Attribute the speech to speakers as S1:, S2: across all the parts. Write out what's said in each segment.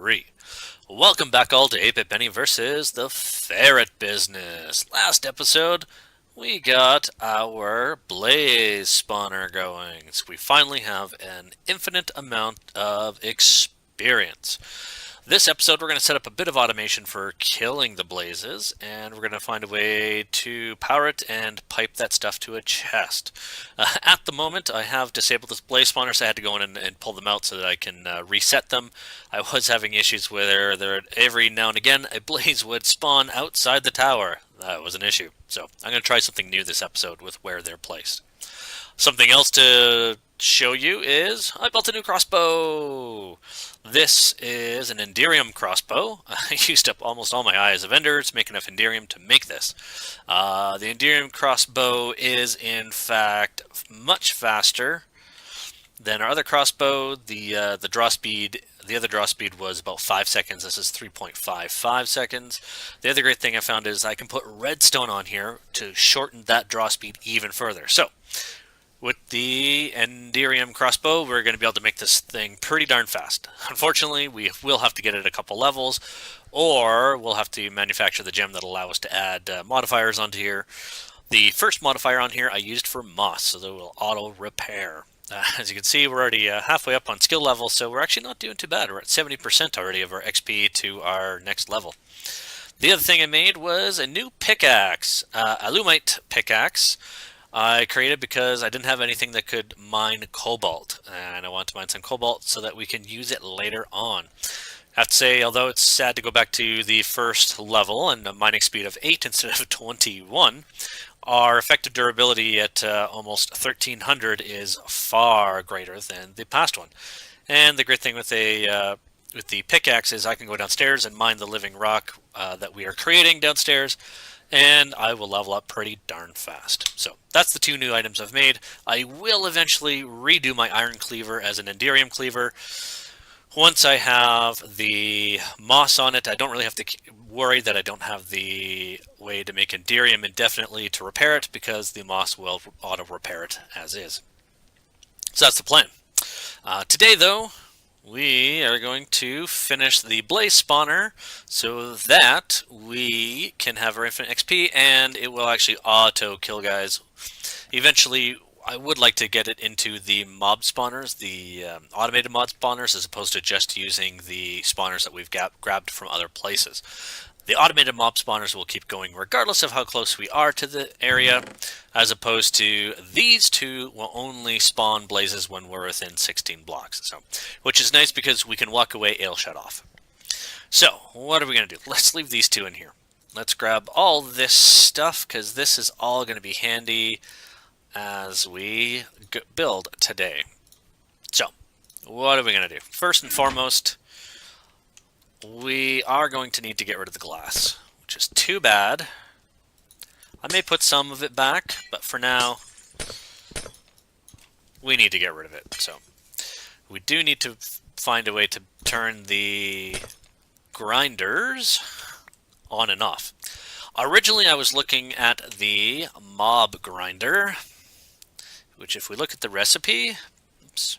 S1: 3. Welcome back all to 8-Bit Benny versus the Ferret business. Last episode, we got our blaze spawner going. So we finally have an infinite amount of experience. This episode, we're going to set up a bit of automation for killing the blazes, and we're going to find a way to power it and pipe that stuff to a chest. At the moment, I have disabled this blaze spawner, so I had to go in and pull them out so that I can reset them. I was having issues where every now and again a blaze would spawn outside the tower. That was an issue. So I'm going to try something new this episode with where they're placed. Something else to show you is I built a new crossbow. This is an Enderium crossbow. I used up almost all my Eyes of Ender to make enough Enderium to make this. The Enderium crossbow is in fact much faster than our other crossbow. The draw speed, the other draw speed was about 5 seconds. This is 3.55 seconds. The other great thing I found is I can put redstone on here to shorten that draw speed even further. So with the Enderium crossbow, we're going to be able to make this thing pretty darn fast. Unfortunately, we will have to get it a couple levels, or we'll have to manufacture the gem that'll allow us to add modifiers onto here. The first modifier on here I used for moss, so that will auto-repair. As you can see, we're already halfway up on skill level, so we're actually not doing too bad. We're at 70% already of our XP to our next level. The other thing I made was a new pickaxe, a Lumite pickaxe. I created because I didn't have anything that could mine cobalt, and I want to mine some cobalt so that we can use it later on. I have to say, although it's sad to go back to the first level and a mining speed of 8 instead of 21, our effective durability at almost 1300 is far greater than the past one. And the great thing with the pickaxe is I can go downstairs and mine the living rock that we are creating downstairs, and I will level up pretty darn fast. So that's the two new items I've made. I will eventually redo my iron cleaver as an Enderium cleaver. Once I have the moss on it, I don't really have to worry that I don't have the way to make Enderium indefinitely to repair it, because the moss will auto-repair it as is. So that's the plan. Today, though, we are going to finish the blaze spawner so that we can have our infinite XP, and it will actually auto kill guys. Eventually, I would like to get it into the mob spawners, the automated mod spawners, as opposed to just using the spawners that we've grabbed from other places. The automated mob spawners will keep going regardless of how close we are to the area, as opposed to these two will only spawn blazes when we're within 16 blocks. So, which is nice because we can walk away ale shut off. So, what are we going to do? Let's leave these two in here. Let's grab all this stuff, because this is all going to be handy as we build today. So, what are we going to do? First and foremost, we are going to need to get rid of the glass, which is too bad. I may put some of it back, but for now, we need to get rid of it. So we do need to find a way to turn the grinders on and off. Originally, I was looking at the mob grinder, which if we look at the recipe, oops,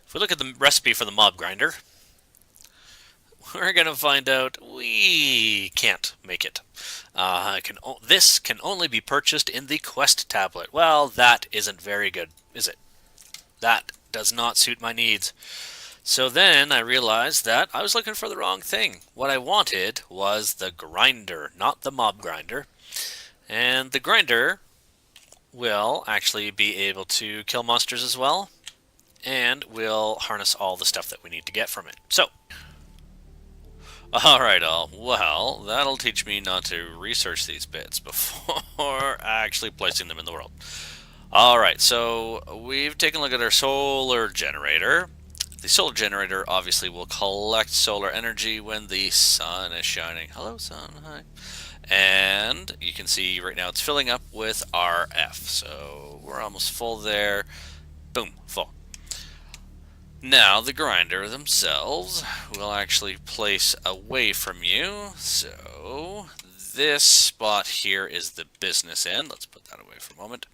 S1: if we look at the recipe for the mob grinder, we're going to find out we can't make it. This can only be purchased in the quest tablet. Well, that isn't very good, is it? That does not suit my needs. So then I realized that I was looking for the wrong thing. What I wanted was the grinder, not the mob grinder. And the grinder will actually be able to kill monsters as well, and will harness all the stuff that we need to get from it. So, alright all, well, that'll teach me not to research these bits before actually placing them in the world. Alright, so we've taken a look at our solar generator. The solar generator obviously will collect solar energy when the sun is shining. Hello sun, hi. And you can see right now it's filling up with RF, so we're almost full there. Boom, full. Now, the grinder themselves will actually place away from you. So, this spot here is the business end. Let's put that away for a moment.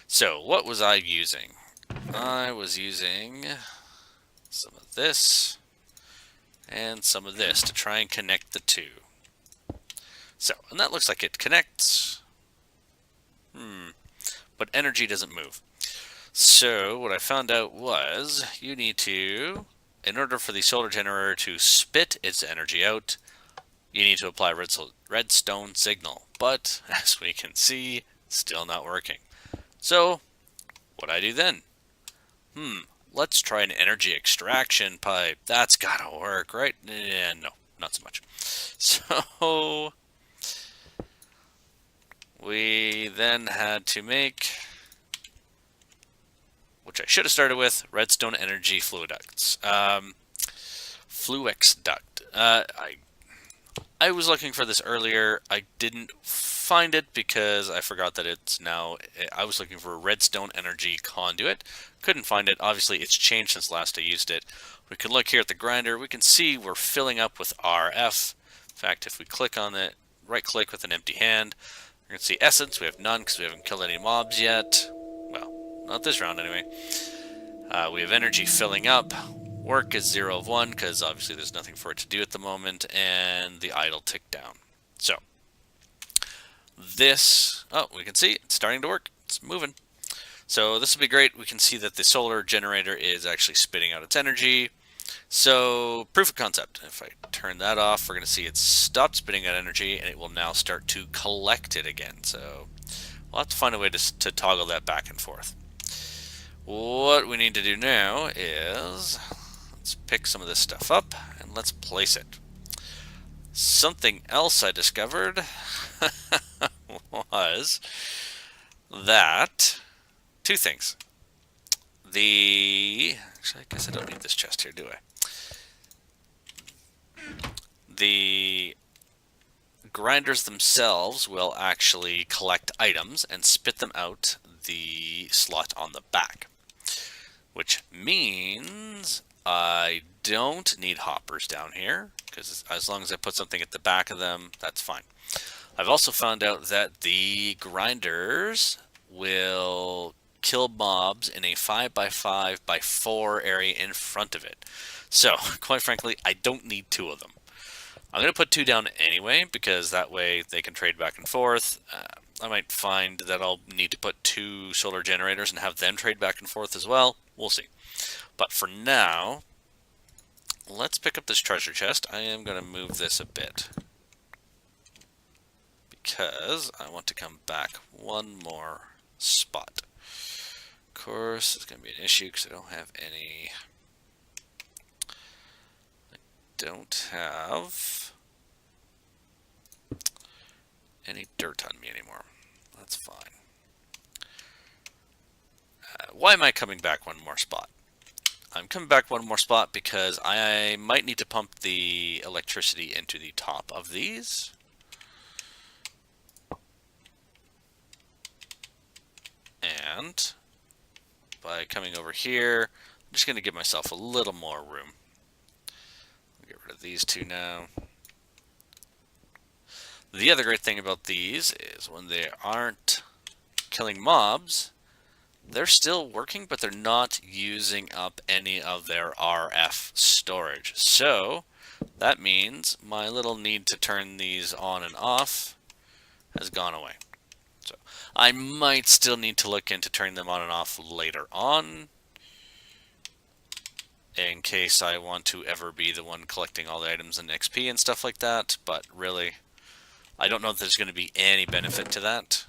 S1: So, what was I using? I was using some of this and some of this to try and connect the two. So, and that looks like it connects. But energy doesn't move. So what I found out was you need to, in order for the solar generator to spit its energy out, you need to apply redstone signal. But as we can see, still not working. So what I do then? Let's try an energy extraction pipe. That's gotta work, right? No, not so much. So we then had to make, which I should have started with, redstone energy fluiducts. Fluix duct. I was looking for this earlier. I didn't find it because I forgot that it's now, I was looking for a redstone energy conduit. Couldn't find it. Obviously, it's changed since last I used it. We can look here at the grinder. We can see we're filling up with RF. In fact, if we click on it, right click with an empty hand, we're going to see essence. We have none because we haven't killed any mobs yet. Well, not this round anyway. We have energy filling up. Work is 0 of 1 because obviously there's nothing for it to do at the moment, and the idle ticked down. So this, oh, we can see it's starting to work. It's moving. So this will be great. We can see that the solar generator is actually spitting out its energy. So proof of concept. If I turn that off, we're going to see it's stopped spitting out energy, and it will now start to collect it again. So we'll have to find a way to toggle that back and forth. What we need to do now is let's pick some of this stuff up and let's place it. Something else I discovered was that two things. Actually, I guess I don't need this chest here, do I? The grinders themselves will actually collect items and spit them out the slot on the back, which means I don't need hoppers down here, because as long as I put something at the back of them, that's fine. I've also found out that the grinders will kill mobs in a 5x5x4 area in front of it. So, quite frankly, I don't need two of them. I'm going to put two down anyway, because that way they can trade back and forth. I might find that I'll need to put two solar generators and have them trade back and forth as well. We'll see. But for now, let's pick up this treasure chest. I am going to move this a bit, because I want to come back one more spot. Of course, it's going to be an issue because I don't have any... any dirt on me anymore. That's fine. Why am I coming back one more spot? I'm coming back one more spot because I might need to pump the electricity into the top of these. And by coming over here, I'm just going to give myself a little more room. I'll get rid of these two now. The other great thing about these is when they aren't killing mobs, they're still working, but they're not using up any of their RF storage. So that means my little need to turn these on and off has gone away. So I might still need to look into turning them on and off later on, in case I want to ever be the one collecting all the items and XP and stuff like that, but really, I don't know if there's going to be any benefit to that,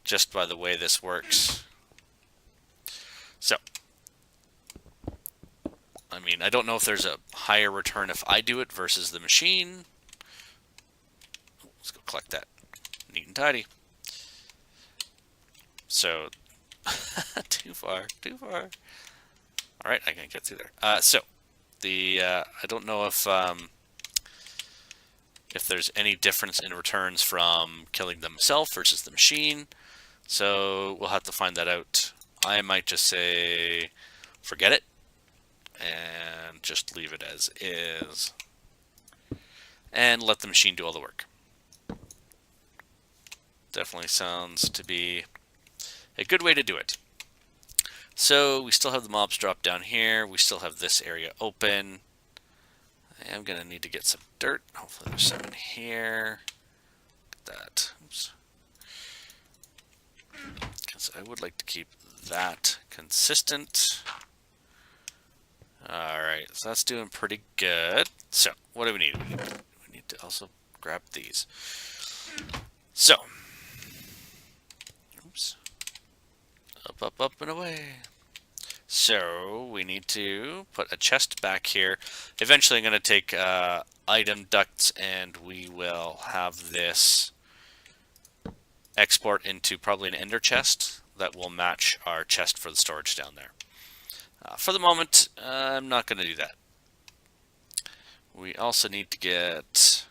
S1: just by the way this works. So, I mean, I don't know if there's a higher return if I do it versus the machine. Let's go collect that. Neat and tidy. So, too far. Alright, I can get through there. I don't know if there's any difference in returns from killing them myself versus the machine. So we'll have to find that out. I might just say, forget it, and just leave it as is, and let the machine do all the work. Definitely sounds to be a good way to do it. So we still have the mobs drop down here. We still have this area open. I am going to need to get some dirt. Hopefully there's some in here. Look at that. Oops. Because I would like to keep that consistent. Alright, so that's doing pretty good. So, what do we need? We need to also grab these. So, oops. Up, up, up, and away. So, we need to put a chest back here. Eventually, I'm going to take item ducts, and we will have this export into probably an ender chest that will match our chest for the storage down there. For the moment, I'm not going to do that. We also need to get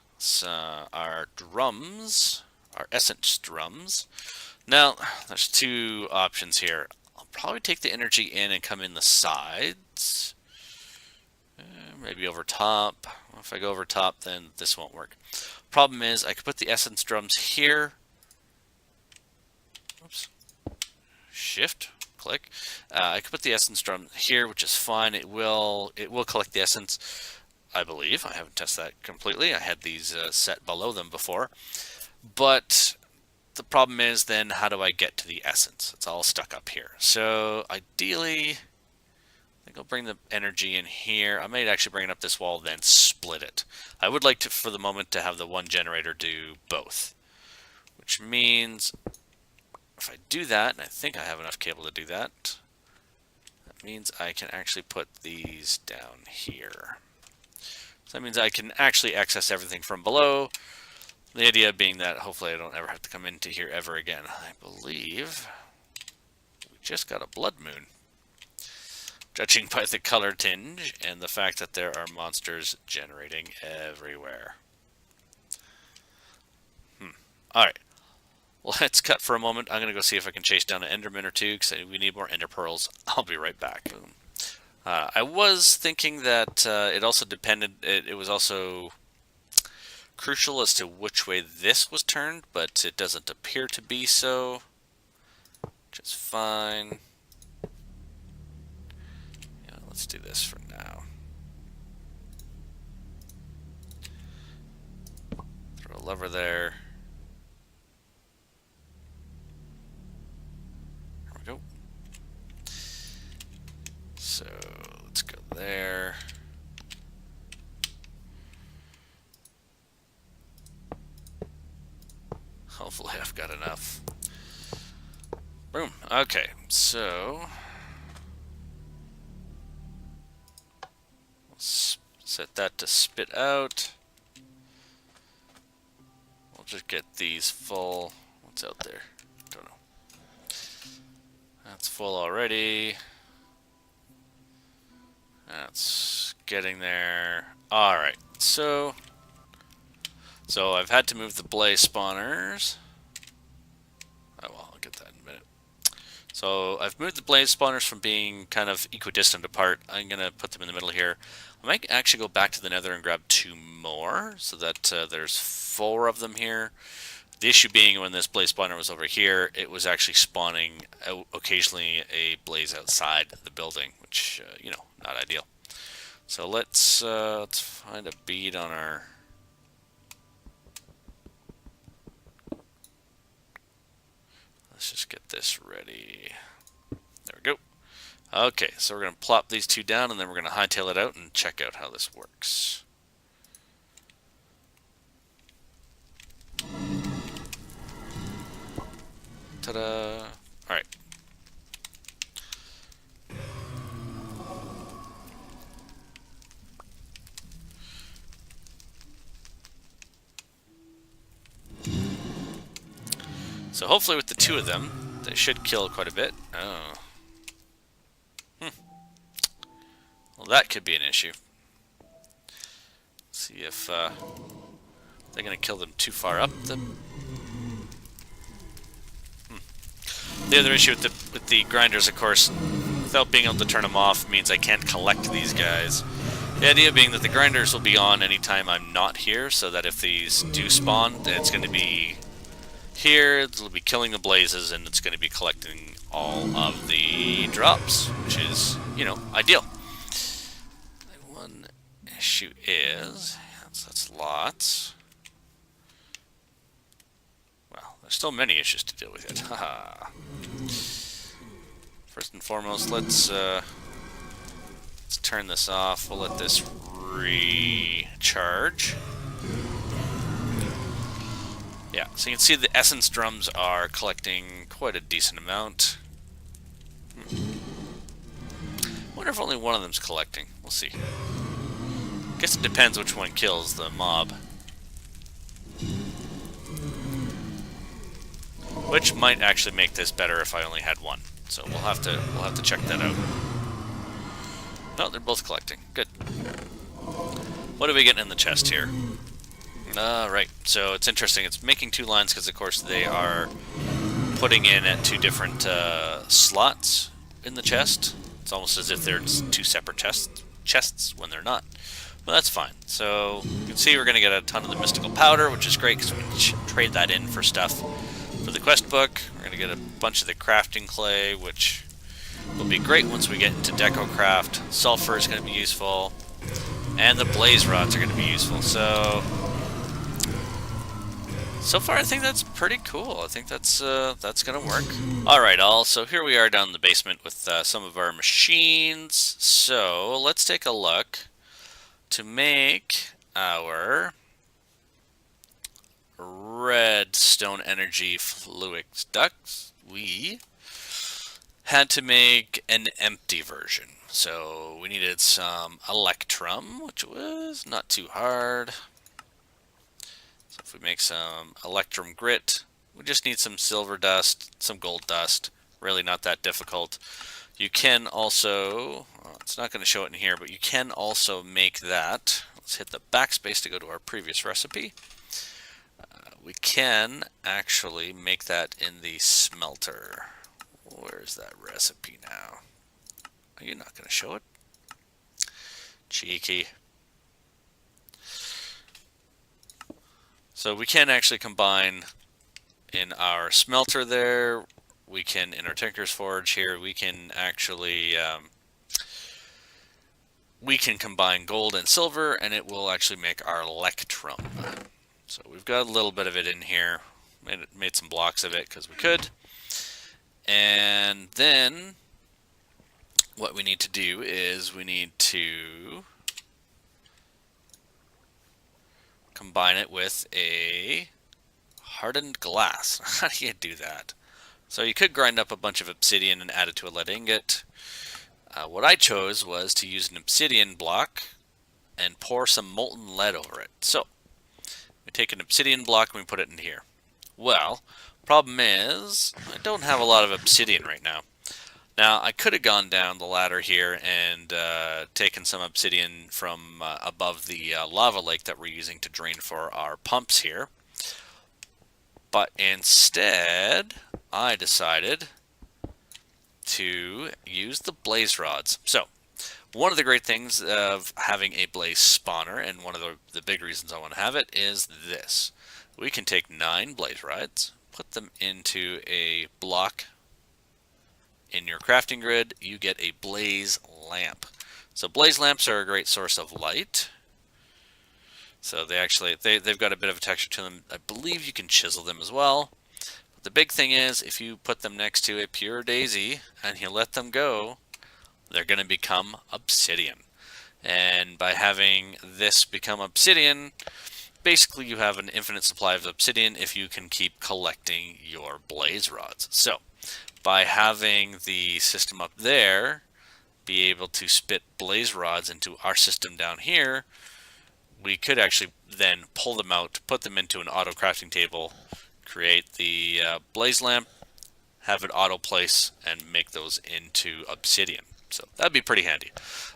S1: our drums, our essence drums. Now, there's two options here. I'll probably take the energy in and come in the sides. Maybe over top. If I go over top, then this won't work. Problem is, I could put the essence drums here. Oops. Shift. Click. I could put the essence drum here, which is fine. It will collect the essence, I believe. I haven't tested that completely. I had these set below them before. But the problem is then how do I get to the essence? It's all stuck up here. So ideally, I think I'll bring the energy in here. I might actually bring it up this wall, then split it. I would like to, for the moment, to have the one generator do both. Which means if I do that, and I think I have enough cable to do that, that means I can actually put these down here. So that means I can actually access everything from below. The idea being that hopefully I don't ever have to come into here ever again. I believe we just got a blood moon. Judging by the color tinge and the fact that there are monsters generating everywhere. Alright. Let's cut for a moment. I'm going to go see if I can chase down an enderman or two because we need more ender pearls. I'll be right back. Boom. I was thinking that it also depended, it was also crucial as to which way this was turned, but it doesn't appear to be so, which is fine. Yeah, let's do this for now. Throw a lever there. There we go. So let's go there. Hopefully I've got enough. Boom. Okay, so let's set that to spit out. We'll just get these full. What's out there? Don't know. That's full already. That's getting there. Alright, so I've had to move the blaze spawners. Oh well, I'll get that in a minute. So I've moved the blaze spawners from being kind of equidistant apart. I'm going to put them in the middle here. I might actually go back to the nether and grab 2 more so that there's 4 of them here. The issue being when this blaze spawner was over here, it was actually spawning occasionally a blaze outside the building, which, you know, not ideal. So let's find a bead on our... Let's just get this ready. There we go. Okay, so we're going to plop these 2 down, and then we're going to hightail it out and check out how this works. Ta-da! Alright. So hopefully with the 2 of them, they should kill quite a bit. Oh. Well, that could be an issue. See if they're going to kill them too far up. The other issue with the grinders, of course, without being able to turn them off, means I can't collect these guys. The idea being that the grinders will be on anytime I'm not here, so that if these do spawn, then it's going to be here, it'll be killing the blazes, and it's going to be collecting all of the drops, which is, you know, ideal. One issue is, that's lots. Well, there's still many issues to deal with yet. Haha. First and foremost, let's turn this off. We'll let this recharge. Yeah, so you can see the essence drums are collecting quite a decent amount. Wonder if only one of them's collecting. We'll see. Guess it depends which one kills the mob. Which might actually make this better if I only had one. So we'll have to check that out. No, they're both collecting. Good. What are we getting in the chest here? Right. So it's interesting. It's making two lines because, of course, they are putting in at two different slots in the chest. It's almost as if they're two separate chests when they're not. Well, that's fine. So you can see we're going to get a ton of the mystical powder, which is great because we can trade that in for stuff for the quest book. We're going to get a bunch of the crafting clay, which will be great once we get into deco craft. Sulfur is going to be useful, and the blaze rods are going to be useful. So far, I think that's pretty cool. I think that's going to work. All right, so here we are down in the basement with some of our machines. So let's take a look. To make our redstone energy fluid ducts, we had to make an empty version. So we needed some electrum, which was not too hard. So if we make some electrum grit, we just need some silver dust, some gold dust. Really not that difficult. You can also, it's not going to show it in here, but you can also make that. Let's hit the backspace to go to our previous recipe. We can actually make that in the smelter. Where's that recipe now? Are you not going to show it? Cheeky. So we can actually combine in our smelter there. We can, in our Tinker's Forge here, we can actually, we can combine gold and silver, and it will actually make our electrum. So we've got a little bit of it in here. Made some blocks of it because we could. And then what we need to do is we need to combine it with a hardened glass. How do you do that? So you could grind up a bunch of obsidian and add it to a lead ingot. What I chose was to use an obsidian block and pour some molten lead over it. So we take an obsidian block and we put it in here. Well, problem is I don't have a lot of obsidian right now. Now I could have gone down the ladder here and taken some obsidian from above the lava lake that we're using to drain for our pumps here. But instead, I decided to use the blaze rods. So, one of the great things of having a blaze spawner, and one of the big reasons I want to have it, is this. We can take 9 blaze rods, put them into a block in your crafting grid, you get a blaze lamp. So blaze lamps are a great source of light. So they've got a bit of a texture to them. I believe you can chisel them as well. But the big thing is, if you put them next to a pure daisy and you let them go, they're going to become obsidian. And by having this become obsidian, basically you have an infinite supply of obsidian if you can keep collecting your blaze rods. So by having the system up there be able to spit blaze rods into our system down here, we could actually then pull them out, put them into an auto crafting table, create the blaze lamp, have it auto place, and make those into obsidian. So that'd be pretty handy.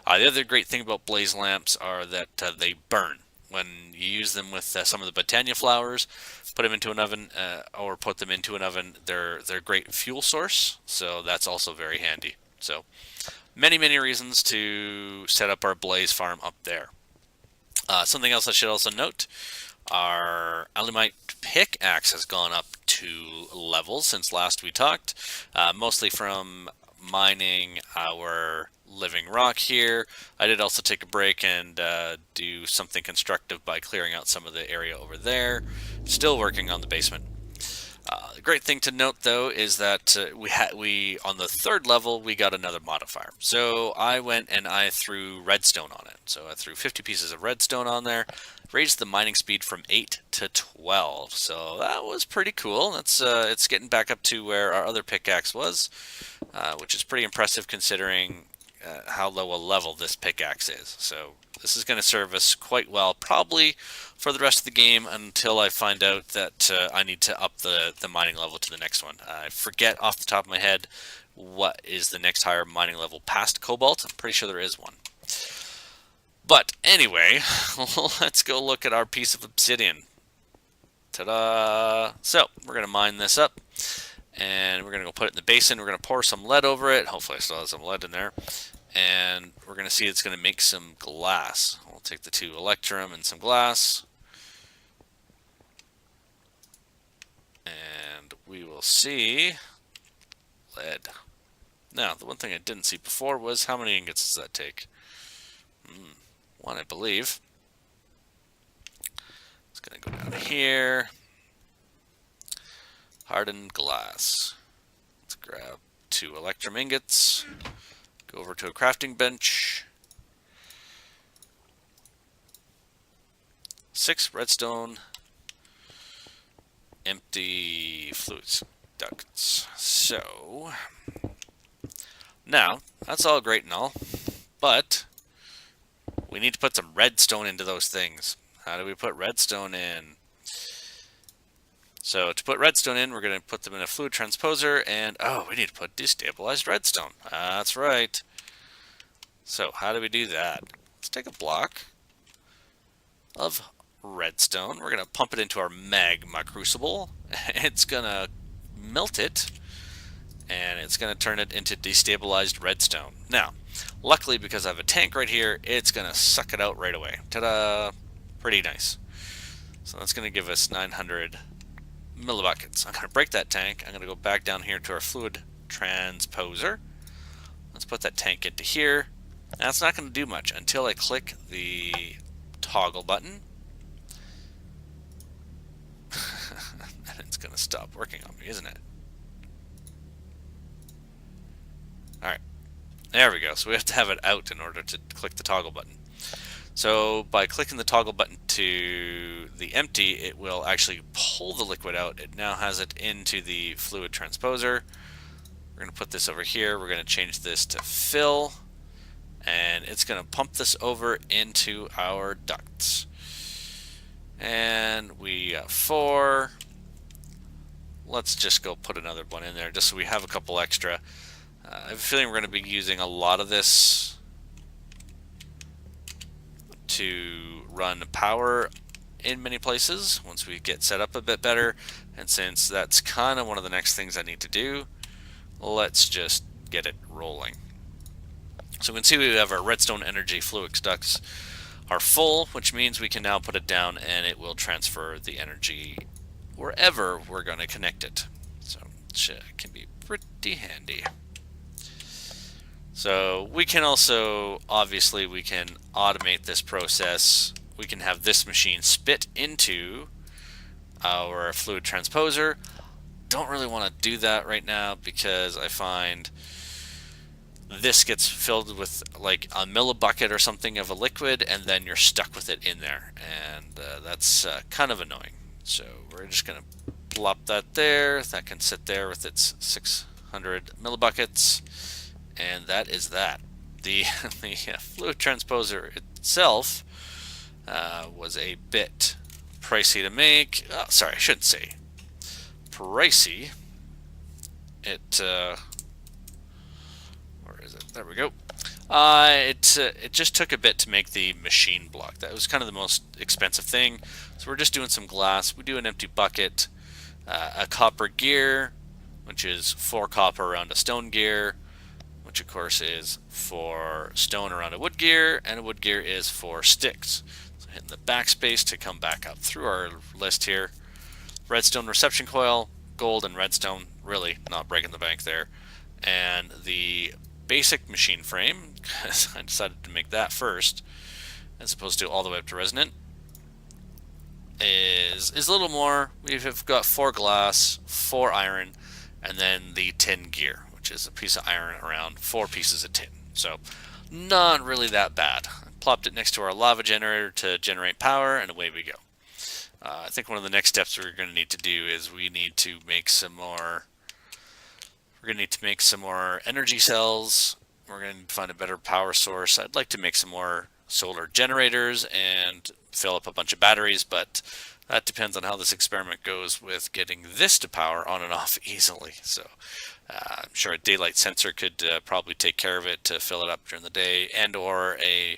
S1: The other great thing about blaze lamps are that they burn. When you use them with some of the Botania flowers, put them into an oven or put them into an oven, they're a great fuel source. So that's also very handy. So many reasons to set up our blaze farm up there. Something else I should also note, our Alumite pickaxe has gone up 2 levels since last we talked, mostly from mining our living rock here. I did also take a break and do something constructive by clearing out some of the area over there. Still working on the basement. The great thing to note, though, is that we on the third level we got another modifier. So I went and I threw redstone on it. So I threw 50 pieces of redstone on there, raised the mining speed from 8 to 12. So that was pretty cool. That's it's getting back up to where our other pickaxe was, which is pretty impressive considering how low a level this pickaxe is. So this is going to serve us quite well, probably for the rest of the game until I find out that I need to up the mining level to the next one. I forget off the top of my head what is the next higher mining level past cobalt. I'm pretty sure there is one. But anyway, let's go look at our piece of obsidian. Ta-da! So we're going to mine this up, and we're going to go put it in the basin. We're going to pour some lead over it. Hopefully I still have some lead in there. And we're going to see it's going to make some glass. We'll take the 2 electrum and some glass. And we will see lead. Now, the one thing I didn't see before was how many ingots does that take? 1, I believe. It's going to go down here. Hardened glass. Let's grab 2 electrum ingots. Go over to a crafting bench. 6 redstone. Empty fluids ducts. So now that's all great and all, but we need to put some redstone into those things. How do we put redstone in? So to put redstone in, we're going to put them in a fluid transposer, and oh, we need to put destabilized redstone. That's right. So how do we do that? Let's take a block of redstone. We're going to pump it into our magma crucible. It's going to melt it, and it's going to turn it into destabilized redstone. Now, luckily, because I have a tank right here, it's going to suck it out right away. Ta-da! Pretty nice. So that's going to give us 900 millibuckets. I'm going to break that tank. I'm going to go back down here to our fluid transposer. Let's put that tank into here. Now, it's not going to do much until I click the toggle button. And it's going to stop working on me, isn't it? Alright. There we go. So we have to have it out in order to click the toggle button. So by clicking the toggle button to the empty, it will actually pull the liquid out. It now has it into the fluid transposer. We're going to put this over here. We're going to change this to fill, and it's going to pump this over into our ducts. And we got 4. Let's just go put another one in there just so we have a couple extra. I have a feeling we're going to be using a lot of this to run power in many places once we get set up a bit better. And since that's kind of one of the next things I need to do, let's just get it rolling. So we can see we have our redstone energy fluid ducts are full, which means we can now put it down and it will transfer the energy wherever we're going to connect it. So it can be pretty handy. So we can also, obviously, we can automate this process. We can have this machine spit into our fluid transposer. Don't really want to do that right now because I find this gets filled with like a millibucket or something of a liquid, and then you're stuck with it in there, and that's kind of annoying. So we're just going to plop that there. That can sit there with its 600 millibuckets. And that is that. The fluid transposer itself was a bit pricey to make. Oh, sorry, I shouldn't say pricey. It where is it? There we go. It just took a bit to make the machine block. That was kind of the most expensive thing. So we're just doing some glass. We do an empty bucket, a copper gear, which is 4 copper around a stone gear, which of course is for stone around a wood gear, and a wood gear is for sticks. So hitting the backspace to come back up through our list here. Redstone reception coil, gold and redstone, really not breaking the bank there. And the basic machine frame, because I decided to make that first, as opposed to all the way up to resonant, is a little more. We've got 4 glass, 4 iron, and then the tin gear, which is a piece of iron around 4 pieces of tin. So not really that bad. I plopped it next to our lava generator to generate power, and away we go. I think one of the next steps we're going to need to do is we need to make some more. We're going to need to make some more energy cells. We're going to find a better power source. I'd like to make some more solar generators and fill up a bunch of batteries, but that depends on how this experiment goes with getting this to power on and off easily. So I'm sure a daylight sensor could probably take care of it to fill it up during the day, and or a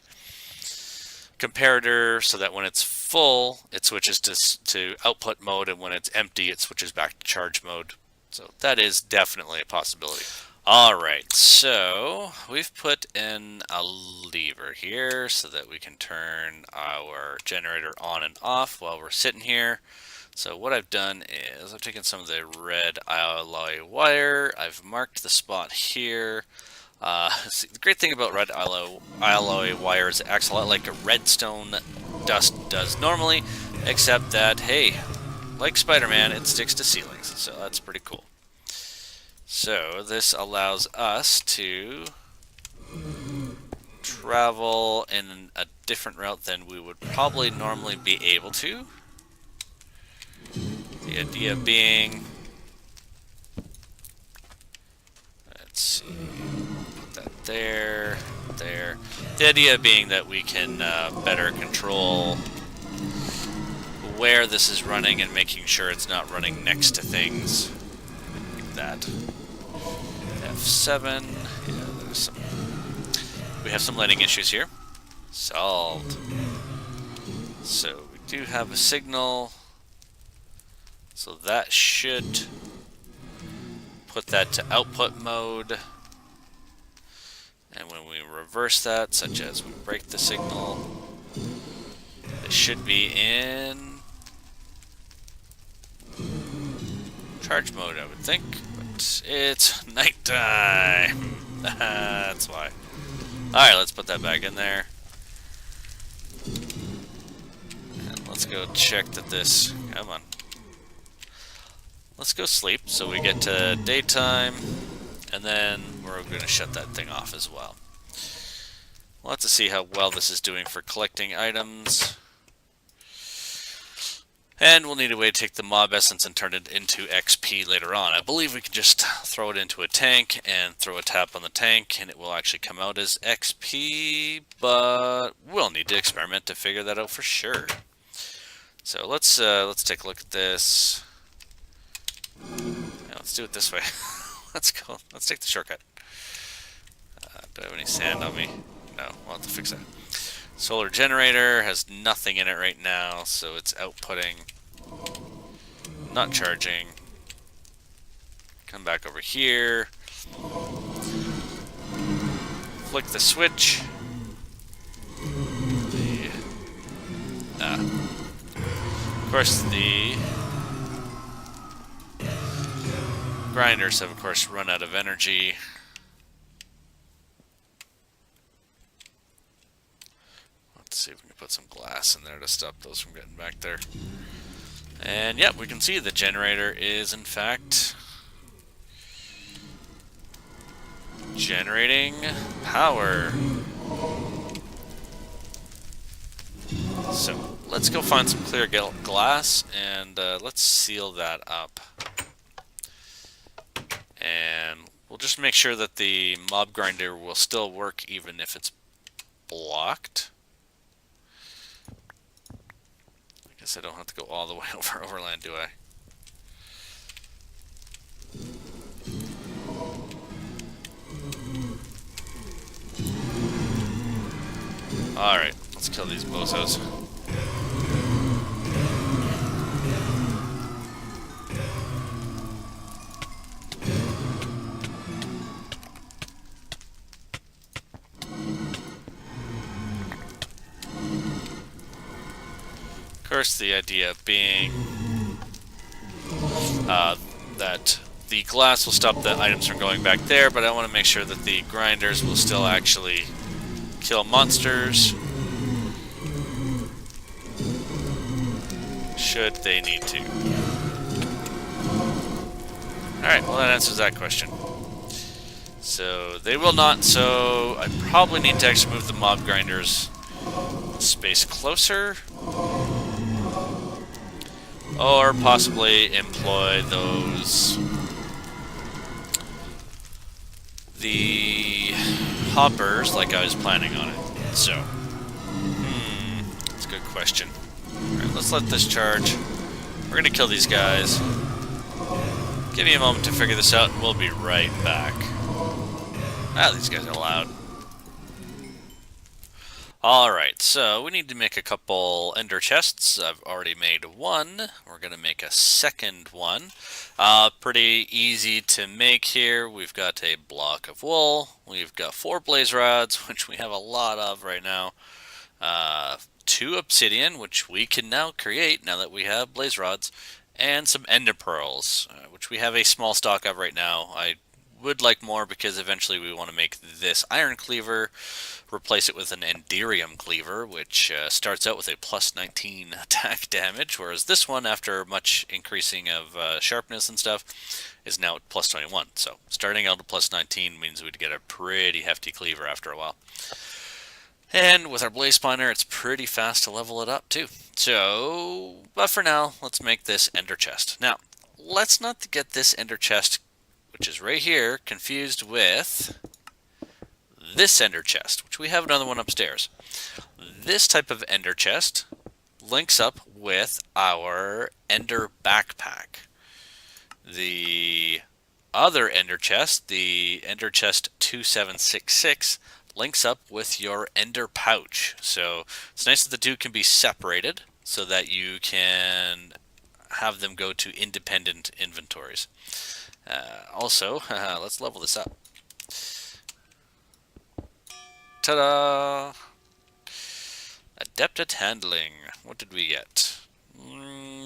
S1: comparator so that when it's full it switches to output mode, and when it's empty it switches back to charge mode. So that is definitely a possibility. Alright, so we've put in a lever here so that we can turn our generator on and off while we're sitting here. So what I've done is I've taken some of the red alloy wire, I've marked the spot here. See, the great thing about red alloy wire is it acts a lot like a redstone dust does normally, except that, hey, like Spider-Man, it sticks to ceilings, so that's pretty cool. So this allows us to travel in a different route than we would probably normally be able to. The idea being, let's see, put that there. The idea being that we can better control where this is running and making sure it's not running next to things like that. F7. Yeah, we have some lighting issues here. Solved. So we do have a signal. So that should put that to output mode. And when we reverse that, such as we break the signal, it should be in charge mode, I would think. But it's nighttime. That's why. Alright, let's put that back in there. And let's go check that this... Come on. Let's go sleep so we get to daytime, and then we're going to shut that thing off as well. We'll have to see how well this is doing for collecting items. And we'll need a way to take the mob essence and turn it into XP later on. I believe we can just throw it into a tank and throw a tap on the tank and it will actually come out as XP, but we'll need to experiment to figure that out for sure. So let's take a look at this. Yeah, let's do it this way. Let's go. Let's take the shortcut. Do I have any sand on me? No, we'll have to fix that. Solar generator has nothing in it right now, so it's outputting, not charging. Come back over here. Flick the switch. Of course, the grinders have, of course, run out of energy. Let's see if we can put some glass in there to stop those from getting back there. And yep, we can see the generator is, in fact, generating power. So let's go find some clear glass and let's seal that up. And we'll just make sure that the mob grinder will still work even if it's blocked. I guess I don't have to go all the way over overland, do I? Alright, let's kill these bozos. Of course, the idea being that the glass will stop the items from going back there, but I want to make sure that the grinders will still actually kill monsters should they need to. Alright, well that answers that question. So they will not, so I probably need to actually move the mob grinders space closer. Or possibly employ the hoppers like I was planning on it. So, that's a good question. Alright, let's let this charge. We're gonna kill these guys. Give me a moment to figure this out and we'll be right back. Ah, these guys are loud. Alright, so we need to make a couple ender chests. I've already made one. We're going to make a second one. Pretty easy to make here. We've got a block of wool. We've got 4 blaze rods, which we have a lot of right now. 2 obsidian, which we can now create now that we have blaze rods. And some ender pearls, which we have a small stock of right now. I would like more because eventually we want to make this iron cleaver, replace it with an enderium cleaver, which starts out with a plus 19 attack damage, whereas this one, after much increasing of sharpness and stuff, is now at plus 21. So starting out at plus 19 means we'd get a pretty hefty cleaver after a while. And with our blaze spawner, it's pretty fast to level it up too. So, but for now, let's make this ender chest. Now, let's not get this ender chest, which is right here, confused with this ender chest, which we have another one upstairs. This type of ender chest links up with our ender backpack. The other ender chest, the ender chest 2766, links up with your ender pouch. So it's nice that the two can be separated so that you can have them go to independent inventories. Also, let's level this up. Ta-da! Adept at handling. What did we get?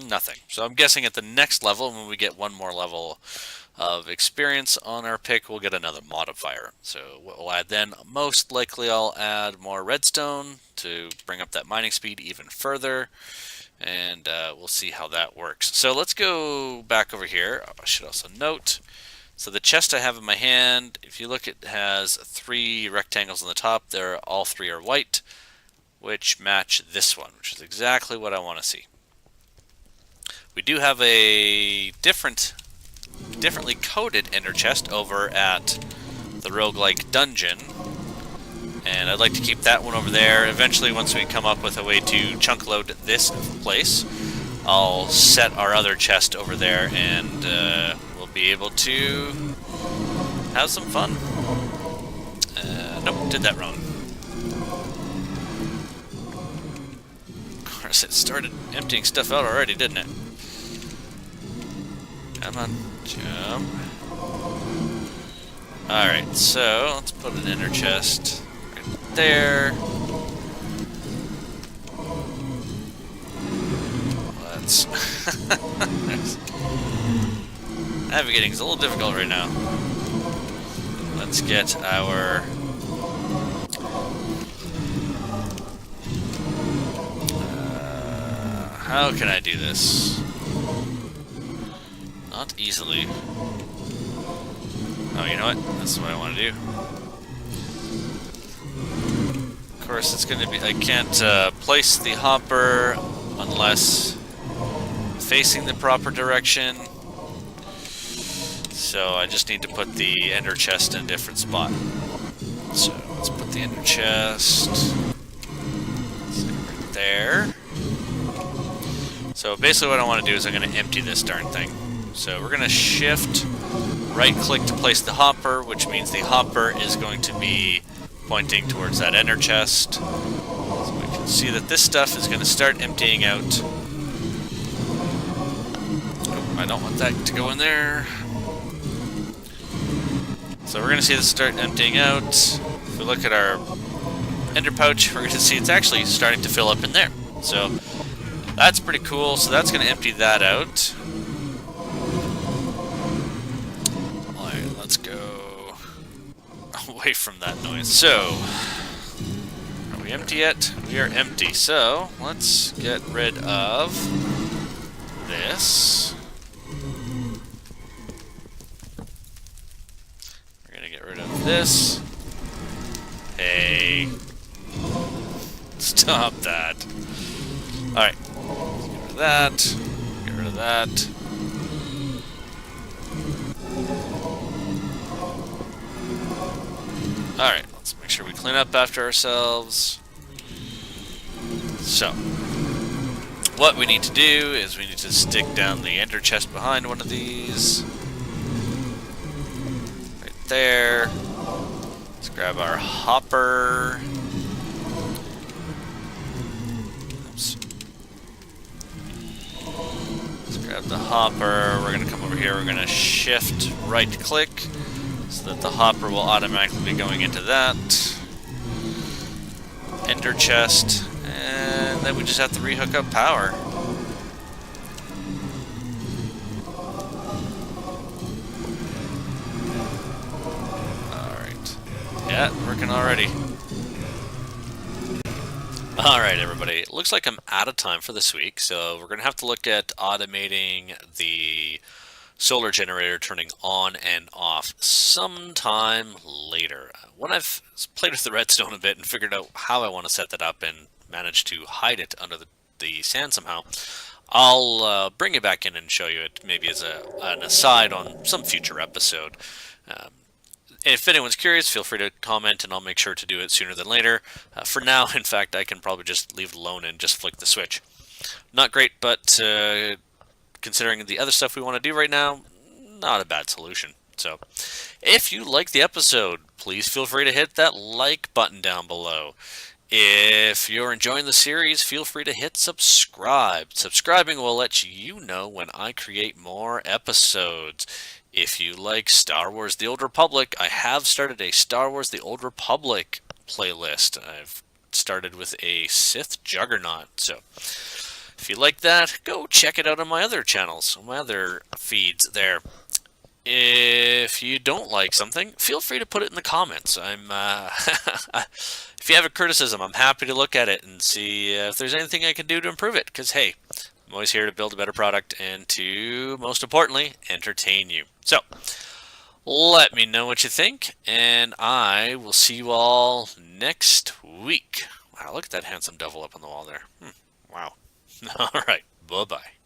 S1: Nothing. So I'm guessing at the next level, when we get one more level of experience on our pick, we'll get another modifier. So what we'll add then, most likely I'll add more redstone to bring up that mining speed even further. And we'll see how that works. So let's go back over here. I should also note, so the chest I have in my hand, if you look, it has 3 rectangles on the top. All 3 are white, which match this one, which is exactly what I want to see. We do have a differently coded ender chest over at the roguelike dungeon. And I'd like to keep that one over there. Eventually, once we come up with a way to chunk load this place, I'll set our other chest over there and we'll be able to have some fun. Nope, did that wrong. Of course, it started emptying stuff out already, didn't it? Come on, jump. Alright, so let's put an inner chest right there. Let's... Navigating is a little difficult right now. Let's get our... how can I do this? Not easily. Oh, you know what? This is what I want to do. Of course, it's going to be... I can't place the hopper unless facing the proper direction. So I just need to put the ender chest in a different spot. So let's put the ender chest right there. So basically what I want to do is I'm going to empty this darn thing. So we're going to shift right click to place the hopper, which means the hopper is going to be pointing towards that ender chest. So we can see that this stuff is going to start emptying out. Oh, I don't want that to go in there. So we're going to see this start emptying out. If we look at our ender pouch, we're going to see it's actually starting to fill up in there. So that's pretty cool. So that's going to empty that out. away from that noise. So, are we empty yet? We are empty. So, let's get rid of this. We're gonna get rid of this. Hey. Stop that. Alright. Get rid of that. Get rid of that. Alright, let's make sure we clean up after ourselves. So, what we need to do is we need to stick down the ender chest behind one of these. Right there. Let's grab our hopper. Oops. Let's grab the hopper. We're going to come over here. We're going to shift right click so that the hopper will automatically be going into that. Ender chest. And then we just have to rehook up power. Alright. Yeah, working already. Alright, everybody. It looks like I'm out of time for this week, so we're going to have to look at automating the solar generator turning on and off sometime later. When I've played with the redstone a bit and figured out how I want to set that up and managed to hide it under the sand somehow, I'll bring it back in and show you it maybe as an aside on some future episode. If anyone's curious, feel free to comment and I'll make sure to do it sooner than later. For now, in fact, I can probably just leave it alone and just flick the switch. Not great, but considering the other stuff we want to do right now, not a bad solution. So, if you like the episode, please feel free to hit that like button down below. If you're enjoying the series, feel free to hit subscribe. Subscribing will let you know when I create more episodes. If you like Star Wars The Old Republic, I have started a Star Wars The Old Republic playlist. I've started with a Sith Juggernaut, so if you like that, go check it out on my other channels, on my other feeds there. If you don't like something, feel free to put it in the comments. If you have a criticism, I'm happy to look at it and see if there's anything I can do to improve it. Because, hey, I'm always here to build a better product and to, most importantly, entertain you. So, let me know what you think, and I will see you all next week. Wow, look at that handsome devil up on the wall there. Wow. All right, bye-bye.